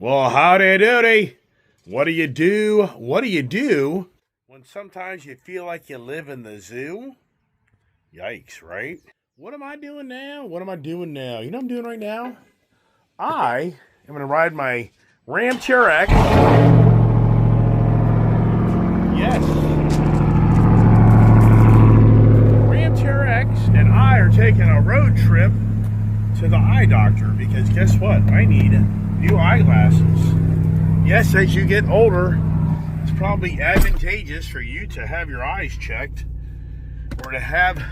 Well, howdy doody. What do you do? What do you do when sometimes you feel like you live in the zoo? Yikes, right? What am I doing now? What am I doing now? You know what I'm doing right now? I am going to ride my Ram TRX. Yes. Ram TRX and I are taking a road trip to the eye doctor because guess what? I need new eyeglasses. Yes, as you get older, it's probably advantageous for you to have your eyes checked or to have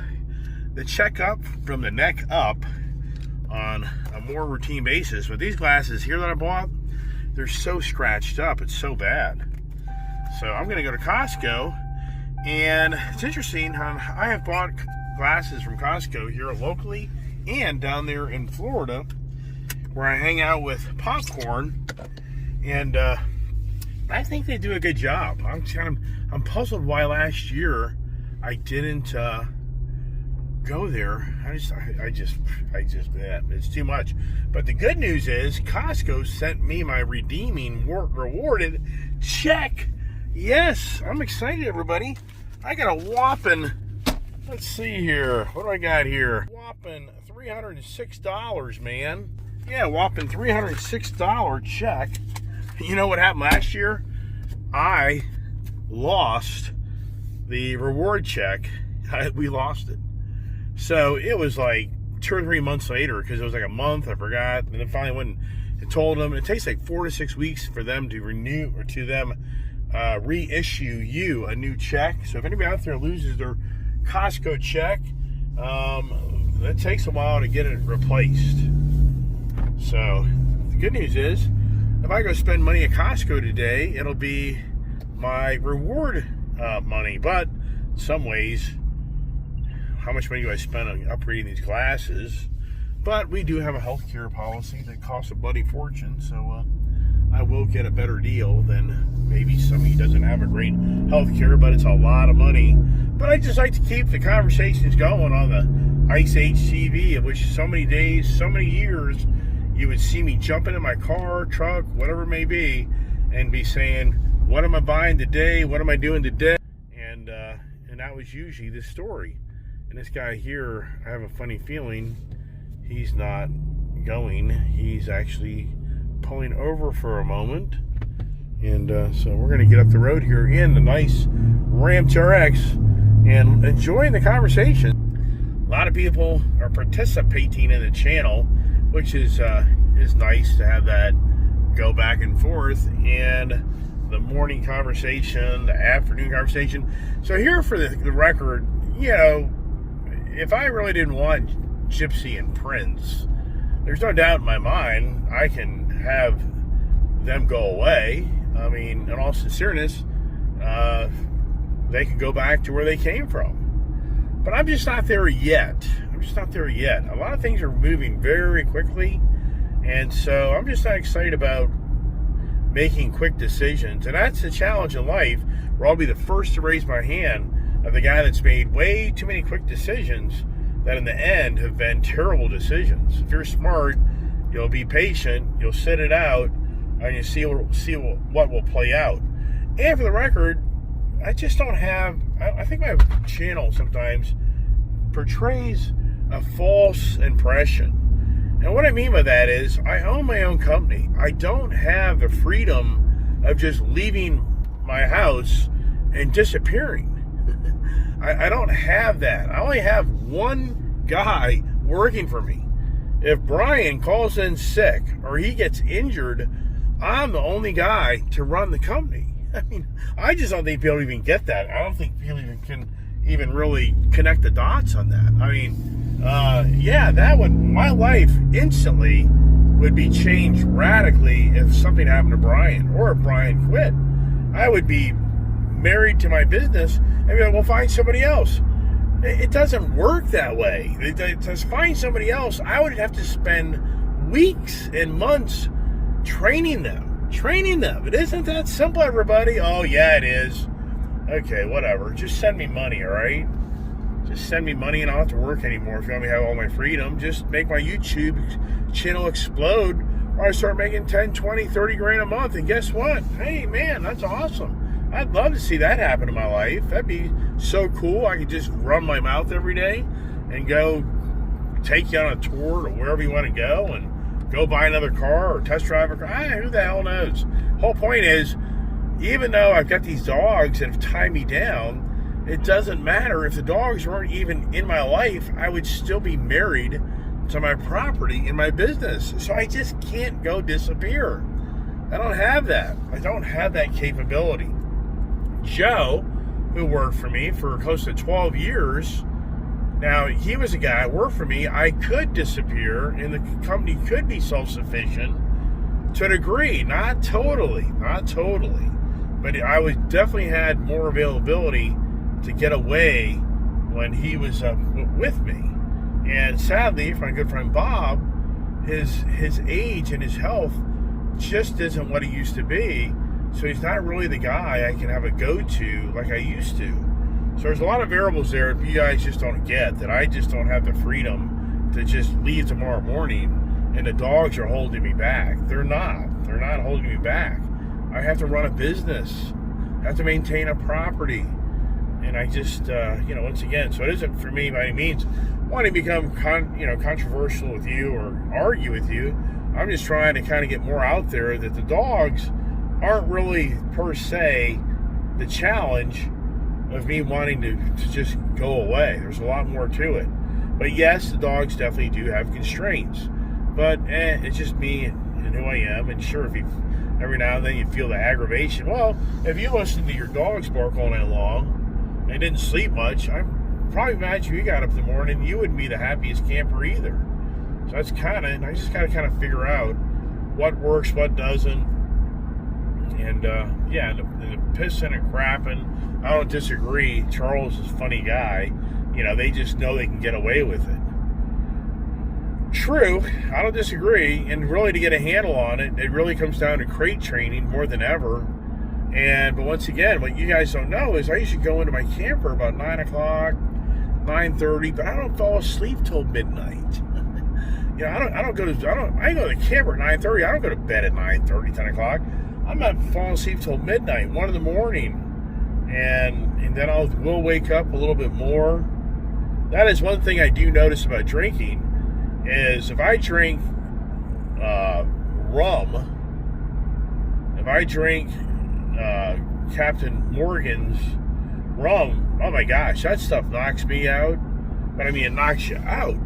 the checkup from the neck up on a more routine basis. But these glasses here that I bought, they're so scratched up. It's so bad. So I'm going to go to Costco. And it's interesting how I have bought glasses from Costco here locally and down there in Florida, where I hang out with Popcorn, and I think they do a good job. I'm puzzled why last year I didn't go there. It's too much. But the good news is Costco sent me my redeeming rewarded check. Yes, I'm excited, everybody. I got a whopping, let's see here, what do I got here? Whopping $306, man. Yeah, whopping $306 check. You know what happened last year? I lost the reward check. We lost it. So it was like 2 or 3 months later, because it was like a month, I forgot. And then finally went and told them, it takes like 4 to 6 weeks for them to renew, or to them reissue you a new check. So if anybody out there loses their Costco check, it takes a while to get it replaced. So the good news is, if I go spend money at Costco today, it'll be my reward money. But in some ways, how much money do I spend on upgrading these glasses? But we do have a healthcare policy that costs a bloody fortune, so I will get a better deal than maybe somebody who doesn't have a great healthcare, but it's a lot of money. But I just like to keep the conversations going on the Ice Age TV, of which so many days, so many years, you would see me jump into my car, truck, whatever it may be, and be saying, what am I buying today? What am I doing today? And that was usually the story. And this guy here, I have a funny feeling he's not going. He's actually pulling over for a moment. And so we're going to get up the road here in the nice Ram TRX and enjoying the conversation. A lot of people are participating in the channel, which is nice to have that go back and forth, and the morning conversation, the afternoon conversation. So here for the record, you know, if I really didn't want Gypsy and Prince, there's no doubt in my mind I can have them go away. I mean, in all sincereness, they can go back to where they came from. But I'm just not there yet. A lot of things are moving very quickly, and so I'm just not excited about making quick decisions. And that's the challenge in life, where I'll be the first to raise my hand of the guy that's made way too many quick decisions that in the end have been terrible decisions. If you're smart, you'll be patient, you'll sit it out, and you see what will play out. And for the record, I just don't have, I think my channel sometimes portrays a false impression. And what I mean by that is, I own my own company. I don't have the freedom of just leaving my house and disappearing. I don't have that. I only have one guy working for me. If Brian calls in sick or he gets injured, I'm the only guy to run the company. I mean, I just don't think people even get that. I don't think people even can even really connect the dots on that. I mean, my life instantly would be changed radically if something happened to Brian, or if Brian quit. I would be married to my business and be like, well, find somebody else. It doesn't work that way. To find somebody else, I would have to spend weeks and months training them. It isn't that simple, everybody. Oh, yeah, it is. Okay, whatever. Just send me money, all right? Just send me money and I don't have to work anymore if you want me to have all my freedom. Just make my YouTube channel explode or I start making 10, 20, 30 grand a month. And guess what? Hey, man, that's awesome. I'd love to see that happen in my life. That'd be so cool. I could just run my mouth every day and go take you on a tour to wherever you want to go and go buy another car or test drive a car. Who the hell knows? Whole point is, even though I've got these dogs that have tied me down, it doesn't matter. If the dogs weren't even in my life, I would still be married to my property and my business. So I just can't go disappear. I don't have that. I don't have that capability. Joe, who worked for me for close to 12 years, now he was a guy who worked for me. I could disappear and the company could be self-sufficient to a degree. Not totally. But I would definitely had more availability to get away when he was with me. And sadly, for my good friend Bob, his age and his health just isn't what it used to be. So he's not really the guy I can have a go-to like I used to. So there's a lot of variables there that you guys just don't get, that I just don't have the freedom to just leave tomorrow morning and the dogs are holding me back. They're not holding me back. I have to run a business. I have to maintain a property. And I just, once again, so it isn't for me by any means wanting to become, controversial with you or argue with you. I'm just trying to kind of get more out there that the dogs aren't really, per se, the challenge of me wanting to just go away. There's a lot more to it. But yes, the dogs definitely do have constraints. But it's just me and who I am. And sure, if every now and then you feel the aggravation. Well, if you listen to your dogs bark all night long, and didn't sleep much, I probably imagine you got up in the morning, you wouldn't be the happiest camper either. So that's I just got to kind of figure out what works, what doesn't. And the pissing and crapping, I don't disagree. Charles is a funny guy. They just know they can get away with it. True, I don't disagree. And really, to get a handle on it, it really comes down to crate training more than ever. But once again, what you guys don't know is I used to go into my camper about 9 o'clock, 9:30, but I don't fall asleep till midnight. I go to the camper at 9:30. I don't go to bed at 9:30, 10 o'clock. I'm not falling asleep till midnight, 1 in the morning. And then we'll wake up a little bit more. That is one thing I do notice about drinking, is if I drink rum, if I drink Captain Morgan's rum, oh my gosh, that stuff knocks me out. But I mean, it knocks you out.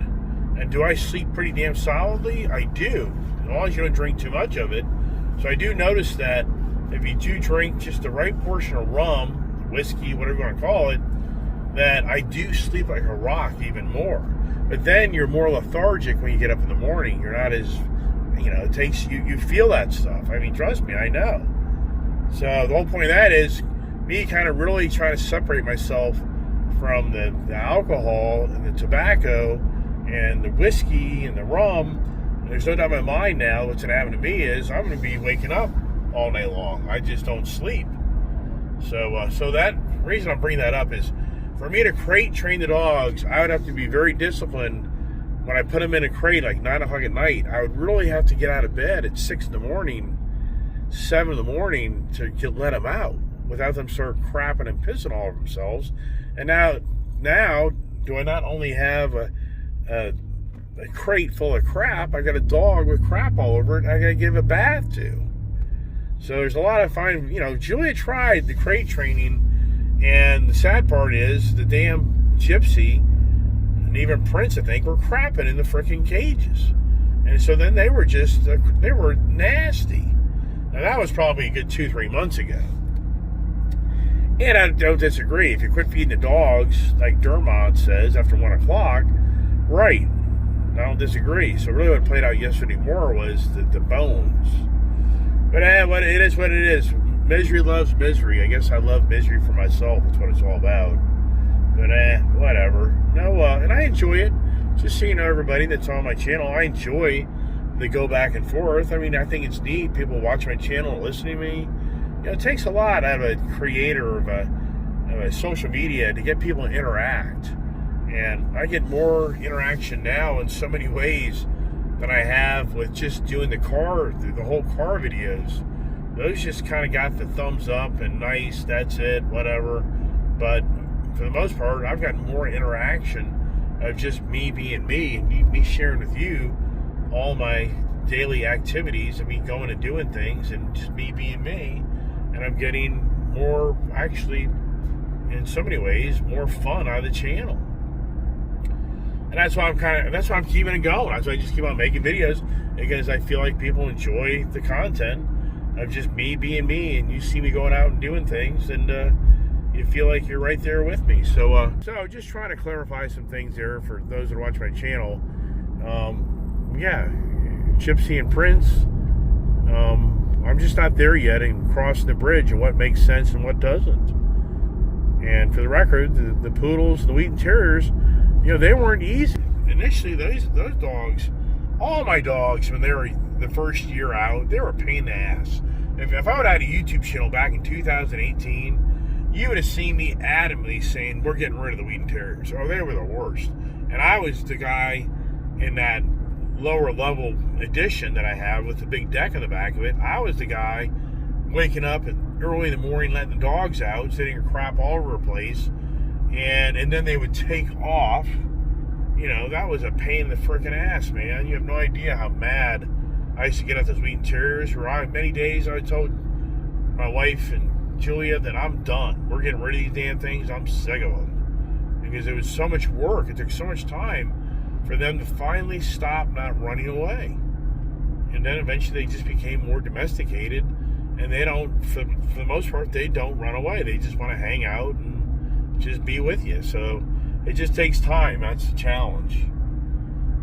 And do I sleep pretty damn solidly? I do, as long as you don't drink too much of it. So I do notice that if you do drink just the right portion of rum, whiskey, whatever you want to call it, that I do sleep like a rock even more. But then you're more lethargic when you get up in the morning. You're not as, it takes you feel that stuff. I mean, trust me, I know. So the whole point of that is me kind of really trying to separate myself from the alcohol and the tobacco and the whiskey and the rum. And there's no doubt in my mind now what's going to happen to me is I'm going to be waking up all night long. I just don't sleep. So that reason I'm bringing that up is for me to crate train the dogs, I would have to be very disciplined. When I put them in a crate like 9 o'clock at night, I would really have to get out of bed at 6 in the morning, 7 in the morning to let them out without them start crapping and pissing all over themselves. And now do I not only have a crate full of crap, I got a dog with crap all over it I got to give a bath to. So there's a lot of fine, Julia tried the crate training, and the sad part is the damn Gypsy and even Prince, I think, were crapping in the freaking cages. And so then they were nasty. Now that was probably a good 2-3 months ago. And I don't disagree. If you quit feeding the dogs, like Dermot says, after 1 o'clock, right, I don't disagree. So really what played out yesterday more was the bones. But it is what it is. Misery loves misery. I guess I love misery for myself. That's what it's all about. But whatever. No, and I enjoy it. Just so you know, everybody that's on my channel, I enjoy the go back and forth. I mean, I think it's neat. People watch my channel and listen to me. It takes a lot out of a creator of a social media to get people to interact. And I get more interaction now in so many ways that I have with just doing the whole car videos, those just kind of got the thumbs up and nice, that's it, whatever. But for the most part, I've got more interaction of just me being me and me sharing with you all my daily activities and me going and doing things and just me being me. And I'm getting more, actually, in so many ways, more fun out of the channel. And that's why I'm keeping it going. That's why I just keep on making videos, because I feel like people enjoy the content of just me being me, and you see me going out and doing things, and you feel like you're right there with me. So just trying to clarify some things there for those that watch my channel. Yeah, Gypsy and Prince. I'm just not there yet and crossing the bridge and what makes sense and what doesn't. And for the record, the Poodles, the Wheaten Terriers, they weren't easy. Initially, those dogs, all my dogs, when they were the first year out, they were a pain in the ass. If I would have had a YouTube channel back in 2018, you would have seen me adamantly saying, we're getting rid of the Wheaten Terriers. Oh, they were the worst. And I was the guy in that lower level edition that I have with the big deck on the back of it. I was the guy waking up early in the morning, letting the dogs out, sitting a crap all over the place, and then they would take off. That was a pain in the freaking ass, man. You have no idea how mad I used to get at those Wheaten Terriers. Many days I told my wife and Julia that I'm done. We're getting rid of these damn things. I'm sick of them. Because it was so much work. It took so much time for them to finally stop not running away. And then eventually they just became more domesticated. And they don't, for the most part, they don't run away. They just want to hang out and just be with you. So it just takes time. That's the challenge.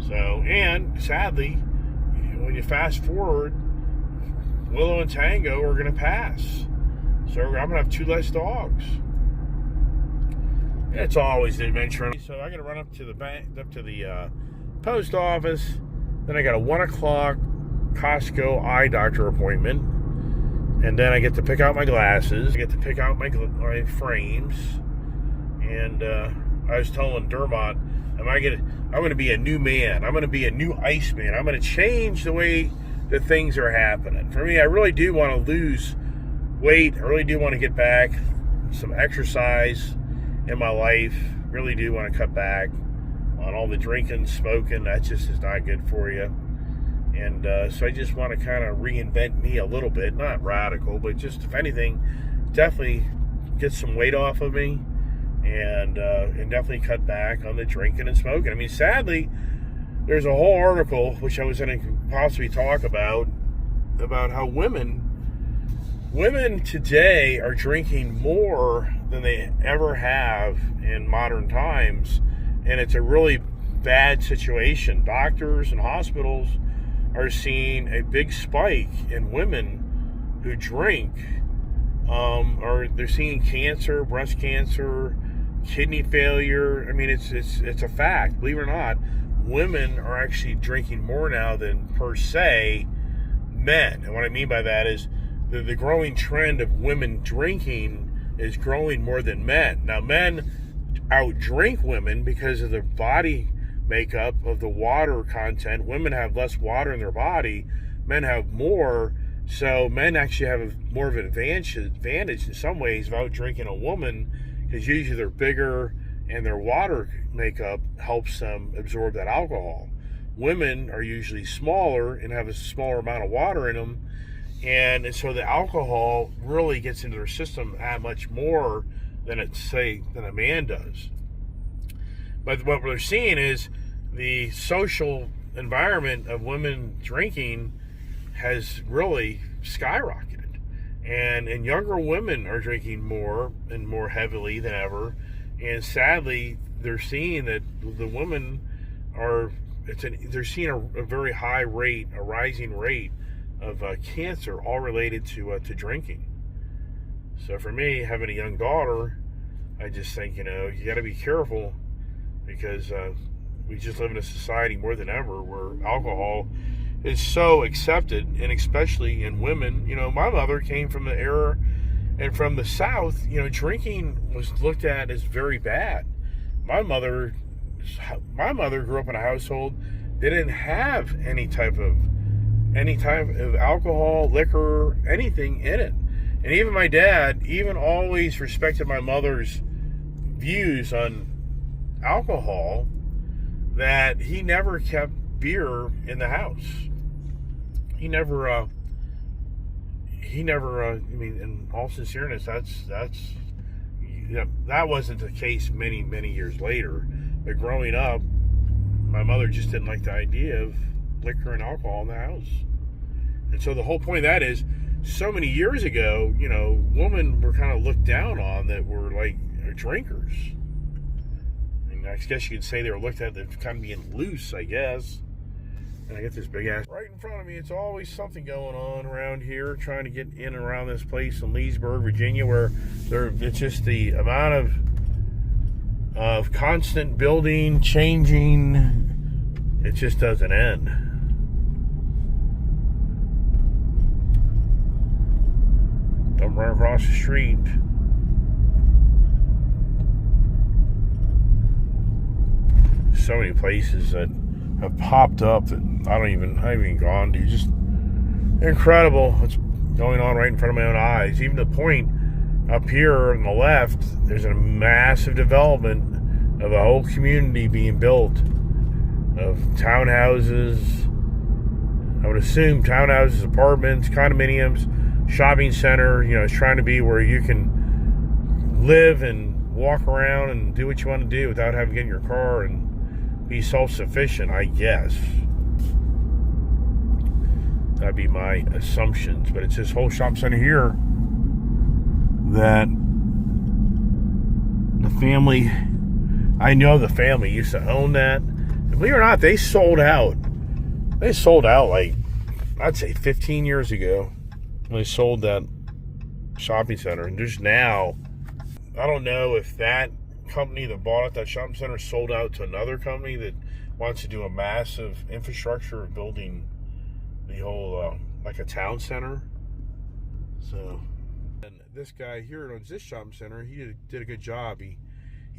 So, and sadly, when you fast forward, Willow and Tango are going to pass. So I'm going to have 2 less dogs. It's always an adventure. So I got to run up to the post office. Then I got a 1 o'clock Costco eye doctor appointment. And then I get to pick out my glasses. I get to pick out my frames. And I was telling Dermot, I'm going to be a new man. I'm going to be a new Iceman. I'm going to change the way that things are happening. For me, I really do want to lose weight. I really do want to get back some exercise in my life. Really do want to cut back on all the drinking, smoking. That just is not good for you. And so I just want to kind of reinvent me a little bit. Not radical, but just, if anything, definitely get some weight off of me. And definitely cut back on the drinking and smoking. I mean, sadly, there's a whole article, which I was going to possibly talk about how women today are drinking more than they ever have in modern times. And it's a really bad situation. Doctors and hospitals are seeing a big spike in women who drink, or they're seeing cancer, breast cancer, kidney failure. I mean, it's a fact. Believe it or not, women are actually drinking more now than, per se, men. And what I mean by that is the growing trend of women drinking is growing more than men. Now, men outdrink women because of the body makeup of the water content. Women have less water in their body. Men have more. So men actually have more of an advantage in some ways of outdrinking a woman, because usually they're bigger and their water makeup helps them absorb that alcohol. Women are usually smaller and have a smaller amount of water in them, and so the alcohol really gets into their system that much more than a man does. But what we're seeing is the social environment of women drinking has really skyrocketed. And younger women are drinking more and more heavily than ever. And sadly, they're seeing that the women they're seeing a very high rate, a rising rate of cancer, all related to drinking. So for me, having a young daughter, I just think, you got to be careful, because we just live in a society more than ever where alcohol is so accepted, and especially in women. My mother came from the era and from the South. Drinking was looked at as very bad. My mother grew up in a household They didn't have any type of alcohol, liquor, anything in it. And even my dad even always respected my mother's views on alcohol, that he never kept beer in the house. He never I mean, in all sincereness, that wasn't the case many years later. But growing up, my mother just didn't like the idea of liquor and alcohol in the house. And so the whole point of that is, so many years ago, women were kind of looked down on that were like drinkers. And I guess you could say they were looked at as kind of being loose, I guess. And I get this big ass right in front of me. It's always something going on around here, trying to get in and around this place in Leesburg, Virginia, where it's just the amount of constant building, changing, it just doesn't end. Don't run across the street. So many places that have popped up that I haven't even gone to. Just incredible what's going on right in front of my own eyes. Even to the point up here on the left, there's a massive development of a whole community being built of townhouses. I would assume townhouses, apartments, condominiums, shopping center. It's trying to be where you can live and walk around and do what you want to do without having to get in your car and be self-sufficient, I guess. That'd be my assumptions. But it's this whole shop center here that the family, I know the family used to own that. And believe it or not, they sold out. They sold out like, I'd say 15 years ago. They sold that shopping center. And just now, I don't know if that company that bought it, that shopping center, sold out to another company that wants to do a massive infrastructure of building the whole, like a town center. So, and this guy here that owns this shopping center, he did a good job. He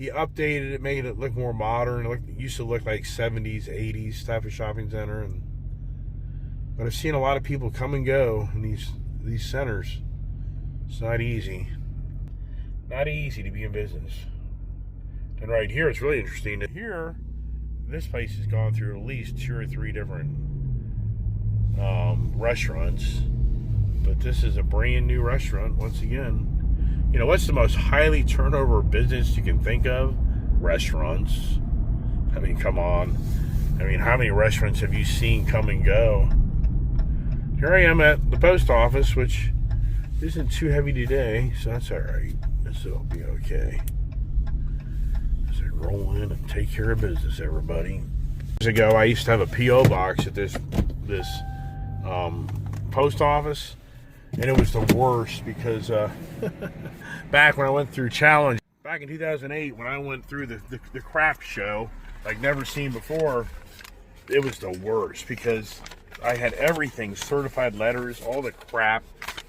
updated it, made it look more modern. It used to look like 70s, 80s type of shopping center. But I've seen a lot of people come and go in these centers. It's not easy. Not easy to be in business. And right here, it's really interesting. Here, this place has gone through at least 2 or 3 different restaurants. But this is a brand new restaurant, once again. What's the most highly turnover business you can think of? Restaurants. I mean, come on. I mean, how many restaurants have you seen come and go? Here I am at the post office, which isn't too heavy today, so that's all right. This will be okay. As I roll in and take care of business, everybody. Years ago, I used to have a P.O. box at this post office, and it was the worst because back when I went through Challenge, back in 2008, when I went through the craft show, like never seen before, it was the worst because I had everything, certified letters, all the crap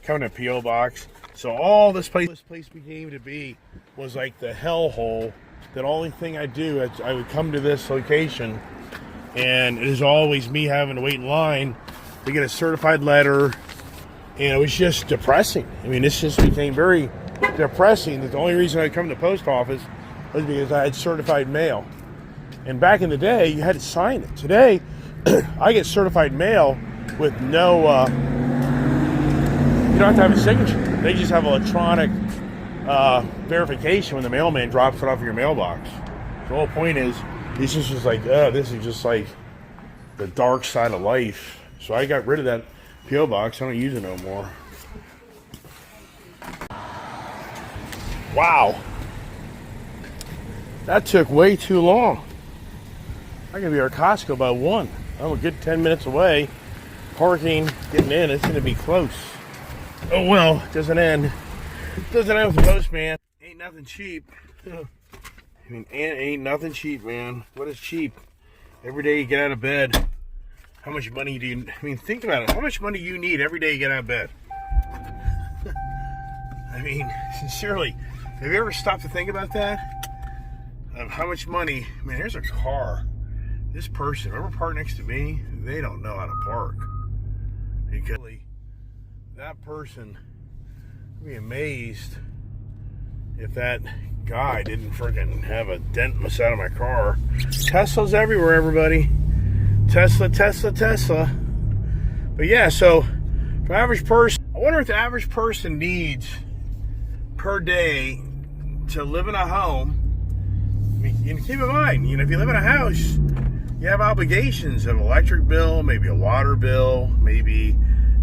coming in a P.O. box. So all this place became to be was like the hellhole. That only thing I do, I would come to this location, and it is always me having to wait in line to get a certified letter, and it was just depressing. I mean, this just became very depressing. That the only reason I'd come to the post office was because I had certified mail. And back in the day, you had to sign it. Today, I get certified mail with no, you don't have to have a signature. They just have electronic verification when the mailman drops it off your mailbox. The whole point is, this is just like, this is just like the dark side of life. So I got rid of that P.O. box. I don't use it no more. Wow. That took way too long. I gotta be at Costco by 1. I'm a good 10 minutes away. Parking, getting in, it's gonna be close. Oh well, it doesn't end. It doesn't end with the postman. Ain't nothing cheap. I mean, ain't nothing cheap, man. What is cheap? Every day you get out of bed. How much money do you, I mean, think about it. How much money you need every day you get out of bed? I mean, sincerely, have you ever stopped to think about that? Of how much money, I mean, here's a car. this person, whoever parked next to me, they don't know how to park. Because that person would be amazed if that guy didn't freaking have a dent in the side of my car. Tesla's everywhere, everybody. Tesla, Tesla, Tesla. But yeah, so for average person, I wonder what the average person needs per day to live in a home. I mean, you know, keep in mind, you know, if you live in a house, you have obligations, an electric bill, maybe a water bill, maybe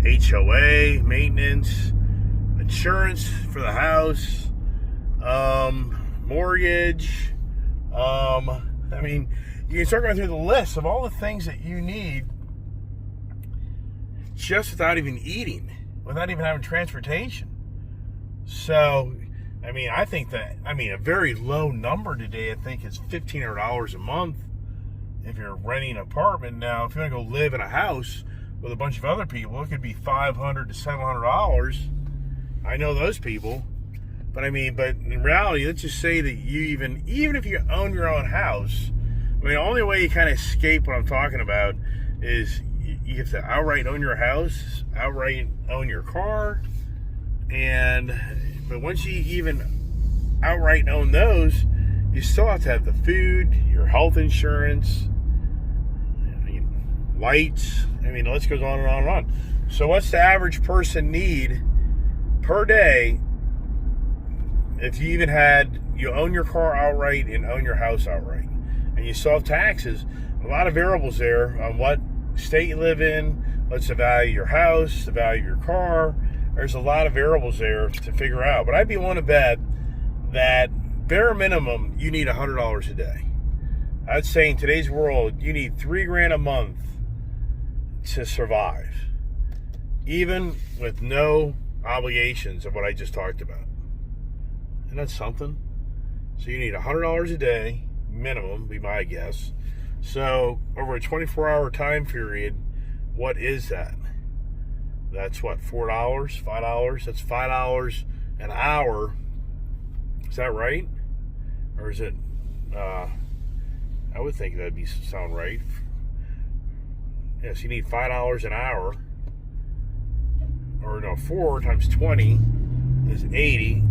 HOA, maintenance, insurance for the house, mortgage. I mean, you can start going through the list of all the things that you need just without even eating, without even having transportation. So, I mean, I think that, a very low number today, I think, is $1,500 a month if you're renting an apartment. Now, if you want to go live in a house with a bunch of other people, it could be $500 to $700. I know those people. But in reality, let's just say that you even if you own your own house, the only way you kind of escape what I'm talking about is you have to outright own your house, outright own your car, but once you even outright own those, you still have to have the food, your health insurance, lights. The list goes on and on and on. So what's the average person need per day if you you own your car outright and own your house outright, and you still have taxes? A lot of variables there on what state you live in, what's the value of your house, the value of your car. There's a lot of variables there to figure out. But I'd be willing to bet that bare minimum, you need $100 a day. I'd say in today's world, you need $3,000 a month to survive, even with no obligations of what I just talked about. And that's something. So you need $100 a day minimum, be my guess. So over a 24-hour time period, what is that? That's what, $4, $5? That's $5 an hour. Is that right? Or is it? I would think that'd sound right. Yes, you need $5 an hour. Or no, 4 times 20 is 80.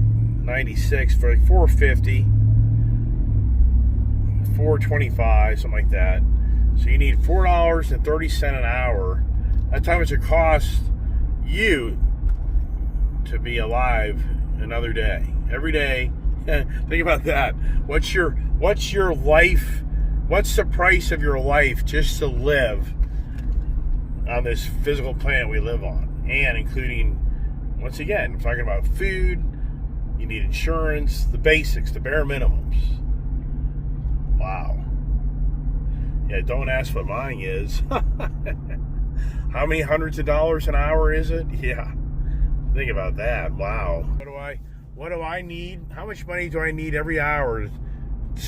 96 for like $4.50, $4.25, something like that. So you need $4.30 an hour. That's how much it costs you to be alive another day. Every day. Think about that. What's your life? What's the price of your life just to live on this physical planet we live on? And including, once again, I'm talking about food. You need insurance, the basics, the bare minimums. Wow. Yeah, don't ask what mine is. How many hundreds of dollars an hour is it? Yeah. Think about that. Wow. What do I need? How much money do I need every hour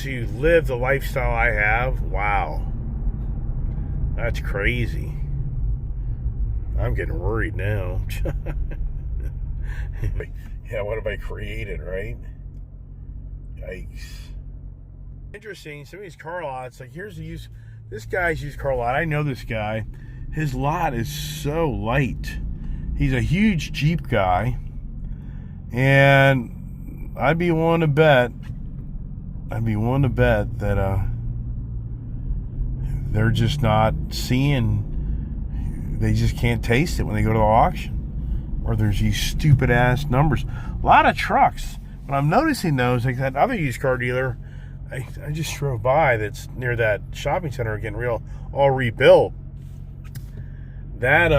to live the lifestyle I have? Wow. That's crazy. I'm getting worried now. Yeah, what have I created, right? Yikes. Interesting, some of these car lots, like this guy's used car lot. I know this guy. His lot is so light. He's a huge Jeep guy. And I'd be willing to bet that they're just not seeing, they just can't taste it when they go to the auction. Or there's these stupid ass numbers. A lot of trucks. When I'm noticing those, like that other used car dealer, I just drove by that's near that shopping center getting all rebuilt. That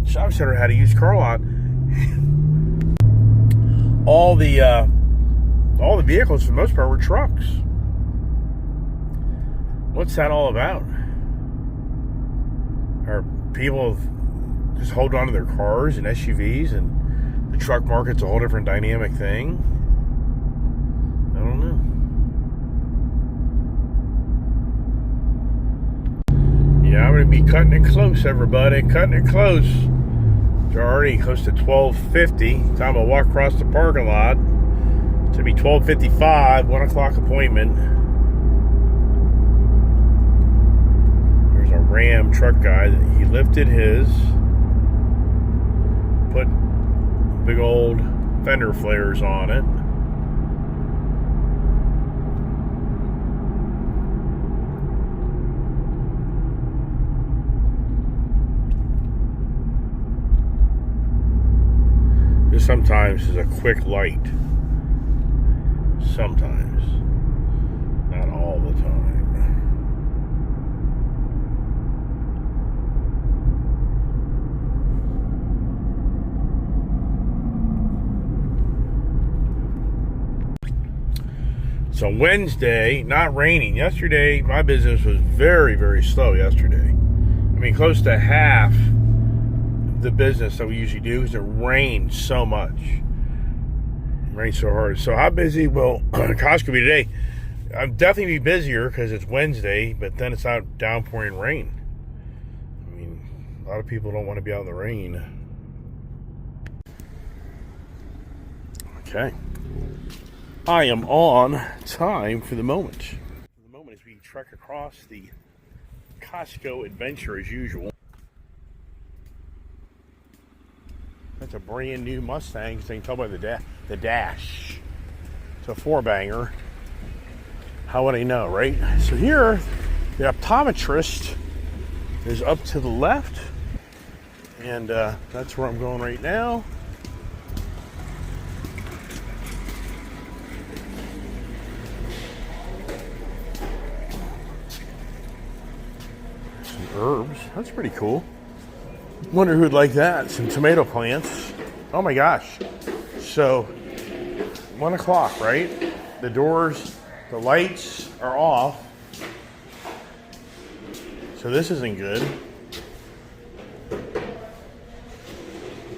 shopping center had a used car lot. All the vehicles for the most part were trucks. What's that all about? Are people just hold on to their cars and SUVs, and the truck market's a whole different dynamic thing? I don't know. Yeah, I'm going to be cutting it close, everybody. Cutting it close. We're already close to 12:50. Time to walk across the parking lot. It's going to be 12:55, 1 o'clock appointment. Ram truck guy, he lifted his, put big old fender flares on it. This sometimes is a quick light. Sometimes. Not all the time. So Wednesday, not raining. Yesterday, my business was very, very slow yesterday. I mean, close to half the business that we usually do because it rained so much. It rained so hard. So how busy will Costco be today? I'll definitely be busier because it's Wednesday, but then it's not downpouring rain. I mean, a lot of people don't want to be out in the rain. Okay. I am on time for the moment. The moment as we trek across the Costco adventure as usual. That's a brand new Mustang, because you can tell by the dash. It's a 4-banger. How would I know, right? So here, the optometrist is up to the left, and that's where I'm going right now. Some herbs. That's pretty cool. Wonder who'd like that. Some tomato plants. Oh my gosh. So 1 o'clock, right? The doors, the lights are off. So this isn't good.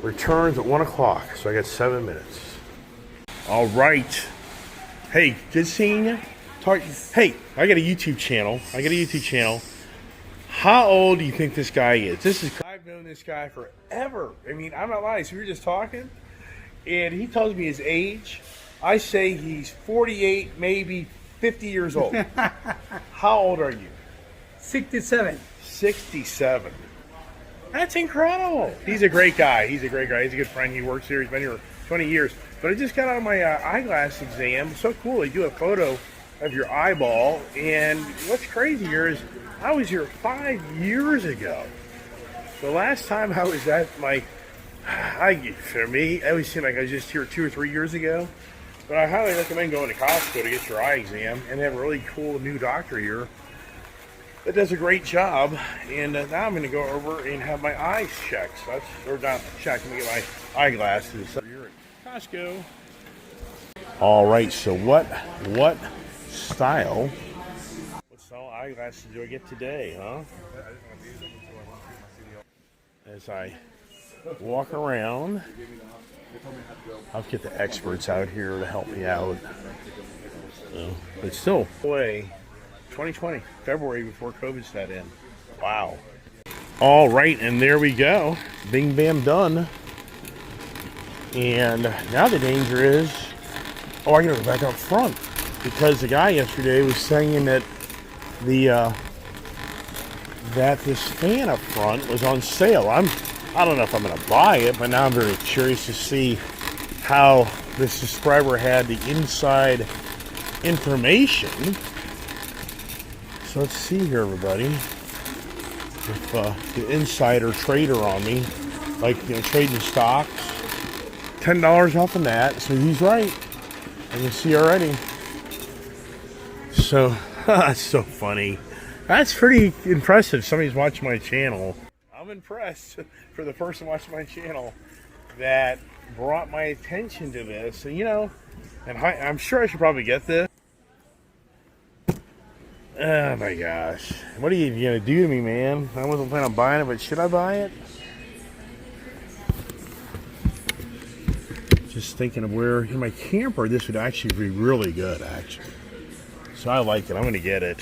Returns at 1 o'clock. So I got 7 minutes. All right. Hey, good seeing you. Hey, I got a YouTube channel. How old do you think this guy is? I've known this guy forever. I mean, I'm not lying. So we were just talking, and he tells me his age. I say he's 48, maybe 50 years old. How old are you? 67. 67. That's incredible. He's a great guy. He's a good friend. He works here. He's been here 20 years. But I just got out of my eyeglass exam. It's so cool. They do a photo of your eyeball. And what's crazy here is I was here 5 years ago. The last time I was at for me, it always seemed like I was just here 2 or 3 years ago. But I highly recommend going to Costco to get your eye exam, and they have a really cool new doctor here that does a great job. And now I'm going to go over and have my eyes checked. So or not checked, let me get my eyeglasses. So you're at Costco. All right, so what style eyeglasses do I get today, huh? As I walk around, I'll get the experts out here to help me out. But still, way 2020, February before COVID set in. Wow. All right, and there we go. Bing, bam, done. And now the danger is, I gotta go back up front because the guy yesterday was saying that that this fan up front was on sale. I don't know if I'm going to buy it, but now I'm very curious to see how the subscriber had the inside information. So let's see here, everybody. If the insider trader on me, like trading stocks, $10 off on that. So he's right. I can see already. So that's so funny. That's pretty impressive. Somebody's watching my channel. I'm impressed for the person watching my channel that brought my attention to this. And and I'm sure I should probably get this. Oh my gosh. What are you going to do to me, man? I wasn't planning on buying it, but should I buy it? Just thinking of where in my camper this would actually be really good, actually. So I like it. I'm going to get it.